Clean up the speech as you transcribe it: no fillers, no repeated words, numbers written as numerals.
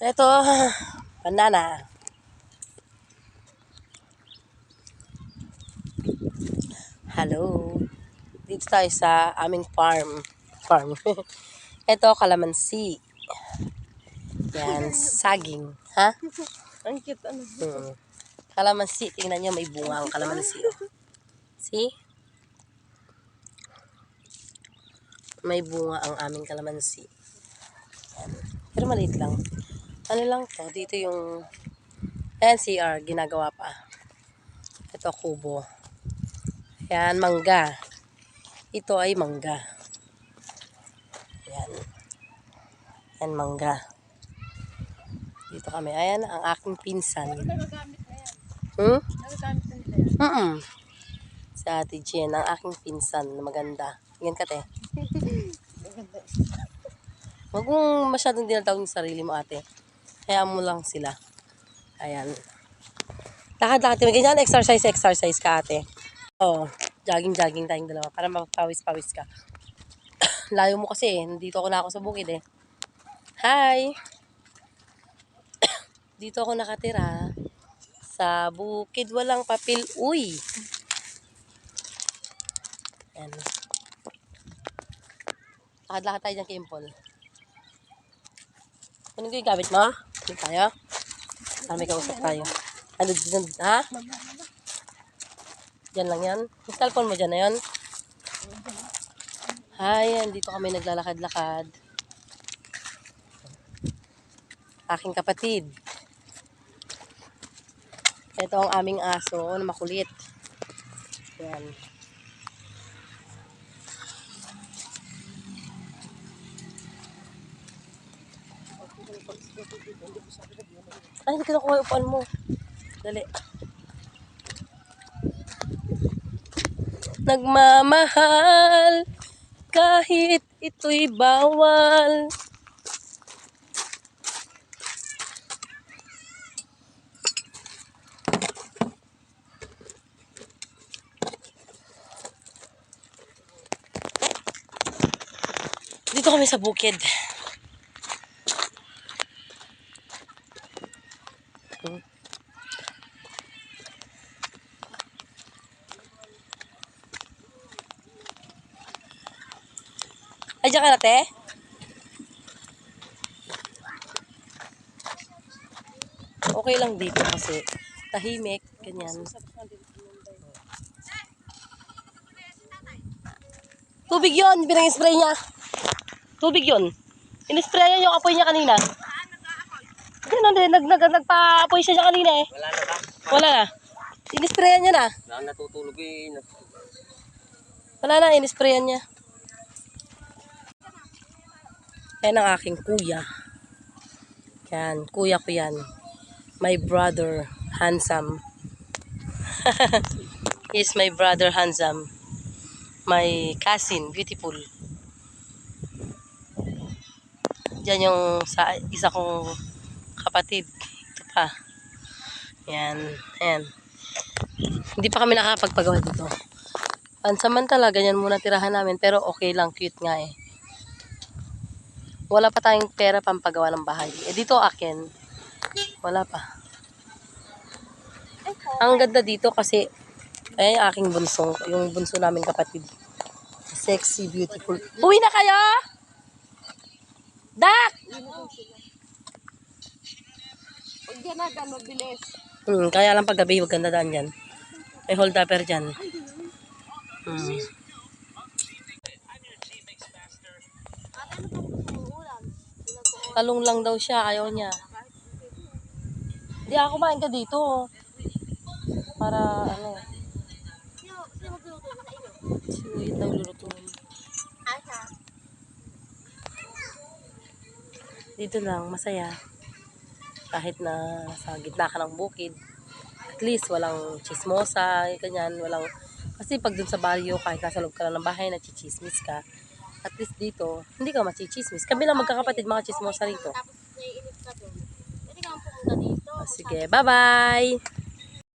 Ito, banana. Hello. Dito tayo sa aming farm. Ito, kalamansi. Yan, saging. Ha? Ang cute, ano? Kalamansi. Tingnan nyo, may bunga ang kalamansi. See? May bunga ang aming kalamansi. Yan. Pero maliit lang. Ano lang to? Dito yung NCR, ginagawa pa. Ito, kubo. Yan, mangga. Ito ay mangga. Yan. Yan, mangga. Dito kami. Ayan, ang aking pinsan. Nagagamit na yan. Nagagamit na nila yan. Sa Ate Jen, ang aking pinsan na maganda. Tingnan ka, te. Maganda. Huwag mong masyadong dinatawag yung sarili mo, ate. Hayaan mo lang sila. Ayan. Lakad-lakad kami. Ganyan, exercise ka, ate. Oo. Jogging tayong dalawa para mapawis-pawis ka. Layo mo kasi eh. Nandito ako na ako sa bukid eh. Hi! Dito ako nakatira. Sa bukid walang papel. Uy! Ayan. Lakad-lakad tayo dyan, Kimpol. Ano yung gamit mo? Hindi tayo? May kausap tayo. Ano dyan? Ha? Diyan lang yan? Yung cellphone mo dyan na yun? Hi, dito kami naglalakad-lakad. Aking kapatid. Ito ang aming aso na makulit. Yan. Ay, hindi ka nakuha yung upuan mo. Dali. Nagmamahal kahit ito'y bawal. Dito kami sa bukid. Ay, dyan ka na, te? Okay lang dito kasi tahimik, ganyan. Tubig yun, pinang-spray niya. Tubig yun. In-spray niya yung apoy niya kanina. Diyan, nagpa-apoy siya kanina eh. Wala na ba? Wala na. In-sprayan niya na. Natutulog eh. Wala na, in-sprayan niya. Yan ang aking kuya. Yan, kuya ko yan. My brother, handsome. He's my brother, handsome. My cousin, beautiful. Diyan yung sa isa kong kapatid. Ito pa. Yan, ayan. Hindi pa kami nakapagpagawa dito. Pansamantala, ganyan muna tirahan namin. Pero okay lang, cute nga eh. Wala pa tayong pera pampagawa ng bahay. Eh dito akin, wala pa. Ang ganda dito kasi, ay aking bunso, yung bunso namin kapatid. Sexy, beautiful. Uwi na kayo! Dak! Huwag yan na, mabilis. Kaya lang pag gabi, huwag ganda daan dyan. May hold upper dyan. Talong lang daw siya, ayaw niya. Hindi ako kumain ka dito. Para ano. Sino daw lulutuin. Dito lang, masaya. Kahit na sa gitna ka ng bukid. At least walang chismosa, ganyan, walang. Kasi pag dun sa baryo, kahit nasa loob ka lang ng bahay, nachichismis ka. At least dito, hindi ka machichismis. Kami lang magkakapatid, mga chismosa rito. Tapos naiinip ka doon. Pwede kang pumunta dito. Sige, bye-bye!